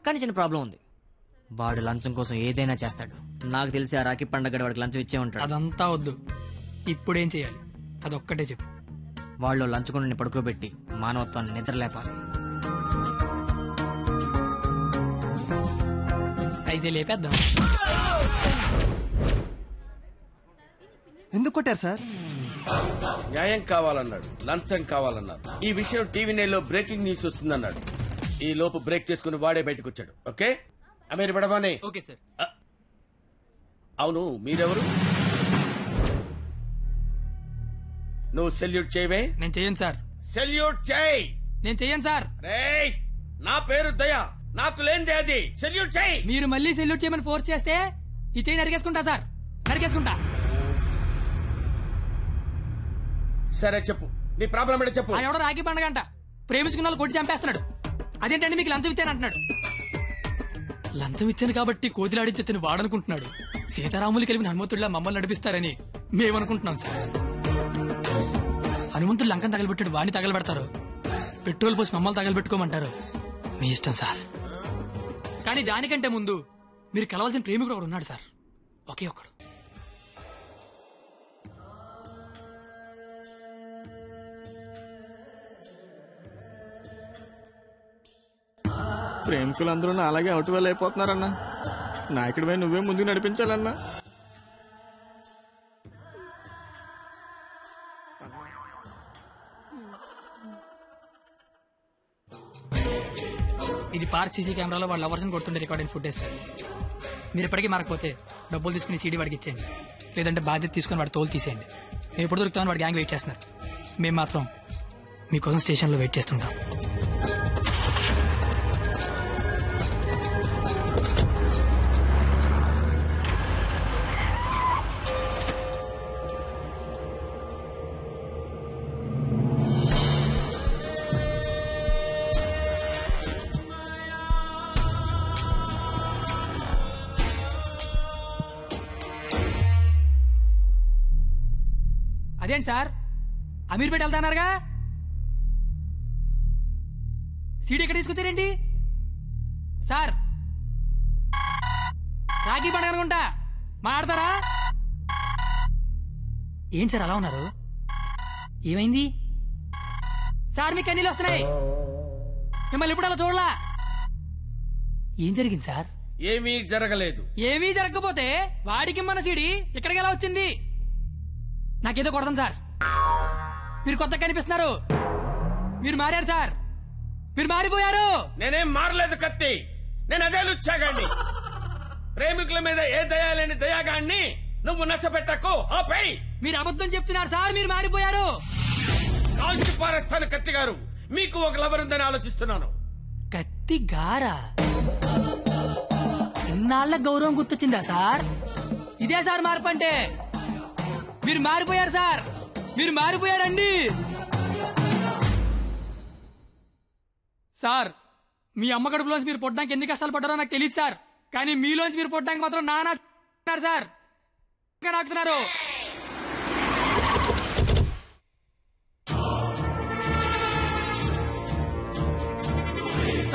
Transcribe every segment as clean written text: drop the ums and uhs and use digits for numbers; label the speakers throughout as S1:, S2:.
S1: కానీ చిన్న ప్రాబ్లం ఉంది. వాడు లంచం కోసం ఏదైనా చేస్తాడు. నాకు తెలిసి ఆ రాఖీ పండగ వాడికి లంచం ఇచ్చే ఉంటాడు.
S2: అదంతా వద్దు, ఇప్పుడేం చేయాలి అదొక్కటే చెప్పు.
S1: వాళ్ళు లంచుకుని పడుకోబెట్టి మానవత్వాన్ని నిద్రలేపాలి.
S2: అయితే లేపేద్దాం.
S3: ఎందుకు కొట్టారు సార్?
S4: న్యాయం కావాలన్నాడు, లంచం కావాలన్నారు. ఈ విషయం టీవీ నైన్లో బ్రేకింగ్ న్యూస్ వస్తుందన్నాడు. ఈ లోపు బ్రేక్ చేసుకుని వాడే బయటకు వచ్చాడు. ఓకే అమీర్ బడబానే.
S1: Okay sir.
S4: అవును, మీరెవరు? నువ్వు సెల్యూట్ చేయవే?
S2: నేను చెయ్యను సార్.
S4: సెల్యూట్ చేయి.
S2: నేను చెయ్యను సార్.
S4: రేయ్, నా పేరు దయా, నాకు లేనిదే అది. సెల్యూట్ చేయి.
S2: మీరు మళ్ళీ సెల్యూట్ చేయమని ఫోర్స్ చేస్తే ఈ చేయి నరికేసుకుంటా సార్, నరికేసుకుంటా.
S4: సరే చెప్పు, నీ ప్రాబ్లం ఏంటో చెప్పు.
S2: ఆయన ఎవడో రాఖీ పండుగ అంట ప్రేమించుకున్న వాళ్ళు కొట్టి చంపేస్తున్నాడు. అదేంటంటే మీకు లంచం ఇచ్చాను అంటున్నాడు. లంచం ఇచ్చాను కాబట్టి కోతిలాడించని వాడనుకుంటున్నాడు. సీతారాములు కలిపిన హనుమంతుడిలా మమ్మల్ని నడిపిస్తారని మేమనుకుంటున్నాం సార్. హనుమంతుడు లంకం తగలబెట్టాడు, వాడిని తగలబెడతారు. పెట్రోల్ పోసి మమ్మల్ని తగలబెట్టుకోమంటారు. మీ ఇష్టం సార్. కానీ దానికంటే ముందు మీరు కలవాల్సిన ప్రేమికుడు ఒకడు ఉన్నాడు సార్, ఒకే ఒక్కడు.
S5: ప్రేమికులందరూ అలాగే అవుట్ వెల్ అయిపోతున్నారన్నా. నాయకుడిపై నువ్వే ముందుకు నడిపించాలన్నా.
S2: ఇది పార్క్ సీసీ కెమెరాలో వాళ్ళ లవర్స్ కొడుతుండే రికార్డింగ్ ఫుటేజ్ సార్. మీరు ఇప్పటికీ మారకపోతే డబ్బులు తీసుకుని సీడీ వాడికి ఇచ్చేయండి, లేదంటే బాధ్యత తీసుకుని వాడి తోలు తీసేయండి. మేము ఎప్పుడు దొరుకుతామని వాడి గ్యాంగ్ వెయిట్ చేస్తున్నారు. మేము మాత్రం మీకోసం స్టేషన్లో వెయిట్ చేస్తుంటాం. అదేంటి సార్, అమీర్పేట వెళ్తాన్నారుగా, సీడీ ఎక్కడ తీసుకొచ్చారేంటి సార్? రాఖీ పండుగ అనుకుంటా, మాట్లాడతారా? ఏంటి సార్ అలా ఉన్నారు? ఏమైంది సార్? మీకు కన్నీళ్ళు వస్తున్నాయి. మిమ్మల్ని ఎప్పుడు అలా చూడలా. ఏం జరిగింది సార్?
S4: ఏమీ జరగలేదు.
S2: ఏమీ జరగకపోతే వాడికి మన సీడీ ఇక్కడికి ఎలా వచ్చింది? నాకేదో కొడతాను సార్. మీరు కొత్తగా కనిపిస్తున్నారు. మీరు మారారు సార్, మీరు మారిపోయారు.
S4: నేనేం మారలేదు కత్తి, నేను అదే లుచ్చాగాన్ని. ప్రేమికుల మీద ఏ దయాలేని దయాగాన్ని నువ్వు నష్టపెట్టకు. ఆపై
S2: మీరు అబద్ధం చెప్తున్నారు సార్, మీరు మారిపోయారు.
S4: కాల్చి పారేస్తాను కత్తి గారు. మీకు ఒక లవర్ ఉందని ఆలోచిస్తున్నాను.
S2: కత్తి గారా? ఇన్నాళ్ల గౌరవం గుర్తొచ్చిందా సార్? ఇదే సార్ మార్పు అంటే. మీరు మారిపోయారు సార్, మీరు మారిపోయారండి సార్. మీ అమ్మ కడుపులోంచి మీరు పుట్టడానికి ఎన్ని కష్టాలు పడ్డారో నాకు తెలియదు సార్, కానీ మీలోంచి మీరు పుట్టడానికి మాత్రం నానా సార్ నాకుతున్నారు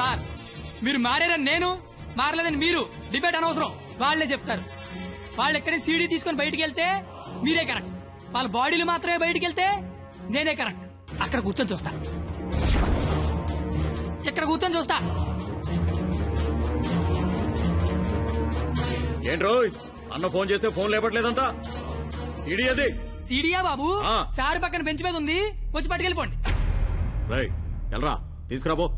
S2: సార్. మీరు మారారని నేను, మారలేదని మీరు డిబేట్ అనవసరం. వాళ్లే చెప్తారు. వాళ్ళు ఎక్కడి సీడీ తీసుకొని బయటికి వెళ్తే మీరే కరెక్ట్, వాళ్ళ బాడీలు మాత్రమే బయటికి వెళ్తే నేనే కరెక్ట్. అక్కడ కూర్చొని చూస్తా, ఇక్కడ కూర్చొని చూస్తా.
S5: ఏంట్రో అన్న ఫోన్ చేస్తే ఫోన్ లేపట్లేదంట. సీడీ అది.
S2: సీడీయా బాబు? సార్ పక్కన బెంచ్ మీద ఉంది, వచ్చి పట్టుకెళ్ళిపోండి.
S5: రైట్, వెళ్ళరా, తీసుకురాబో.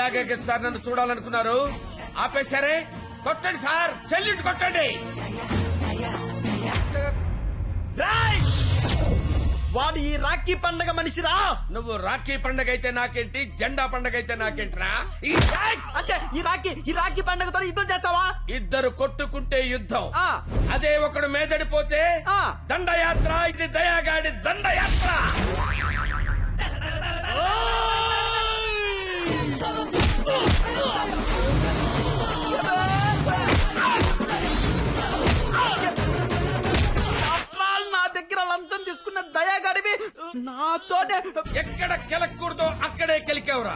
S4: ఇలాగే కదా సార్ నన్ను చూడాలనుకున్నారు? ఆపేశారే? కొట్టండి సార్, సెల్యూట్ కొట్టండి.
S5: వాడు ఈ రాఖీ పండగ మనిషిరా.
S4: నువ్వు రాఖీ పండగ అయితే నాకేంటి, జెండా పండగ అయితే నాకేంట్రా?
S5: అంటే ఈ రాఖీ పండగతో యుద్ధం చేస్తావా?
S4: ఇద్దరు కొట్టుకుంటే యుద్ధం, అదే ఒకడు మేదడిపోతే దండయాత్ర. ఇది దయాగాడి దండయాత్ర.
S5: నా దగ్గర లంచం తీసుకున్న దయాగాడివి నాతోనే
S4: ఎక్కడ కెలకూడదో అక్కడే కెలికేవరా.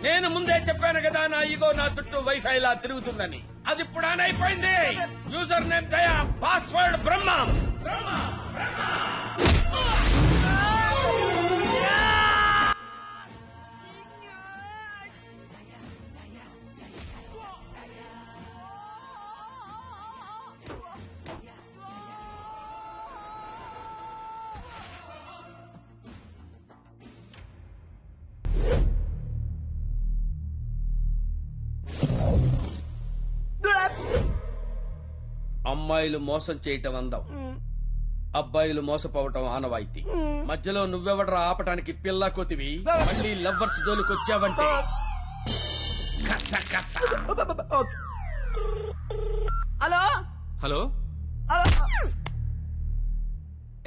S4: నేను ముందే చెప్పాను కదా, నా ఈగో నా చుట్టూ వైఫై లా తిరుగుతుందని. అది ఇప్పుడు ఆన్ అయిపోయింది. యూజర్ నేమ్ దయా, పాస్వర్డ్ బ్రహ్మ. అమ్మాయిలు మోసం చేయటం అందం, అబ్బాయిలు మోసపోవటం ఆనవాయితీ. మధ్యలో నువ్వెవడరా ఆపటానికి పిల్ల కొతివి? మళ్ళీ లవ్వర్స్ జోలికొచ్చావంటే
S5: హలో
S3: హలో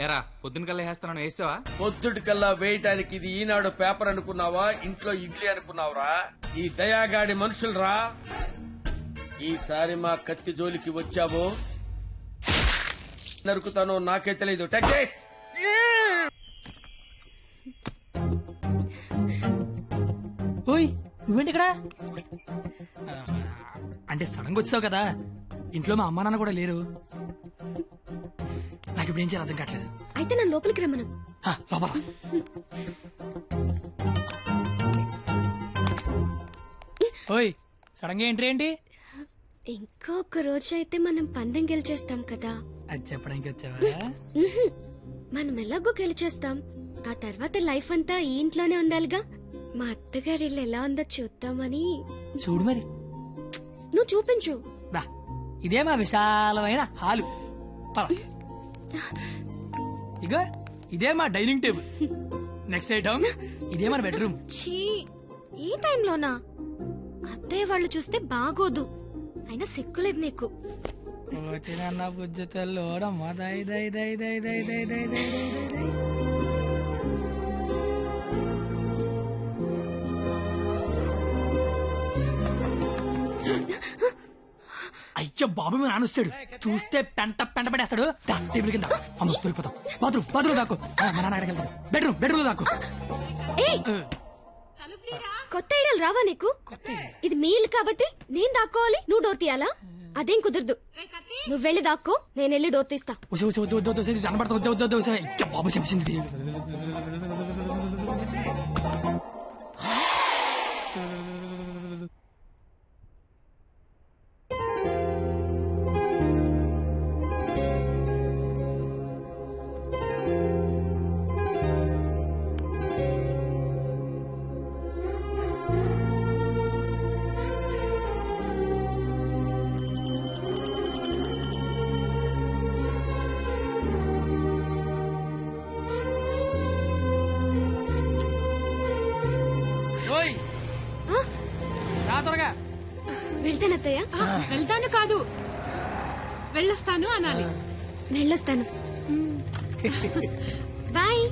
S3: ఎరా పొద్దున కల్లా వేస్తాను వేసావా?
S4: పొద్దుటికల్లా వేయటానికి ఇది ఈనాడు పేపర్ అనుకున్నావా? ఇంట్లో ఇడ్లీ అనుకున్నావురా? ఈ దయాగాడి మనుషులరా. ఈసారి మా కత్తి జోలికి వచ్చావో నరుకుతానో నాకే తెలీదు. టెక్స్
S2: ఓయ్ నువ్వేంటి ఇక్కడ? అంటే సడన్ గా వచ్చావు కదా, ఇంట్లో మా అమ్మా నాన్న కూడా లేరు. నాకు ఇప్పుడు ఏం చేయాలి అర్థం కావట్లేదు.
S6: అయితే నన్ను లోపలికి రమ్మను.
S2: లోపల ఓయ్ సడన్ గా ఎంట్రీ ఏంటి?
S6: ఇంకొక రోజు అయితే మనం పందెం గెలిచేస్తాం కదా.
S2: అది చెప్పడానికి వచ్చావా?
S6: మనం ఎలాగో గెలిచేస్తాం, ఆ తర్వాత లైఫ్ అంతా ఈ ఇంట్లోనే ఉండాలిగా. మా అత్తగారి ఇల్లు ఎలా ఉందో చూద్దామని.
S2: చూడు మరి.
S6: నువ్వు చూపించు.
S2: దా, ఇదే మా విశాలమైన హాలు. పద. ఇగో ఇదే మా డైనింగ్ టేబుల్. నెక్స్ట్ ఐటమ్ ఇదే మన బెడ్రూమ్.
S6: ఛీ, ఈ టైంలోనా? అత్తయ్య వాళ్ళు చూస్తే బాగోదు. అయినా సిగ్గులేదు నీకు.
S2: వచ్చిన బుజ్జ తల్లోడమ్మా. దై దై దై దై దై దై దై దై దై దై. అయ్యో బాబు మీ నాన్న వస్తాడు, చూస్తే పెంట పడేస్తాడు. టేబుల్ కింద అమ్మ దొరికిపోతాం. బాత్రూమ్ దాకు. మా నాన్న అక్కడికి వెళ్తాడు. బెడ్రూమ్ దాకు.
S6: కొత్త ఐడియాలు రావా నీకు? ఇది మీ ఇల్లు కాబట్టి నేను దాక్కోవాలి, నువ్వు డోర్ తీయాలా? అదేం కుదరదు. నువ్వు వెళ్ళి దాక్కో, నేను వెళ్ళి డోర్ తీస్తా.
S2: బాబు చెప్పింది. త్వరగా
S6: వెళ్తానత్తయ్య.
S7: వెళ్తాను కాదు, వెళ్ళొస్తాను అనాలి.
S6: వెళ్ళొస్తాను. బాయ్.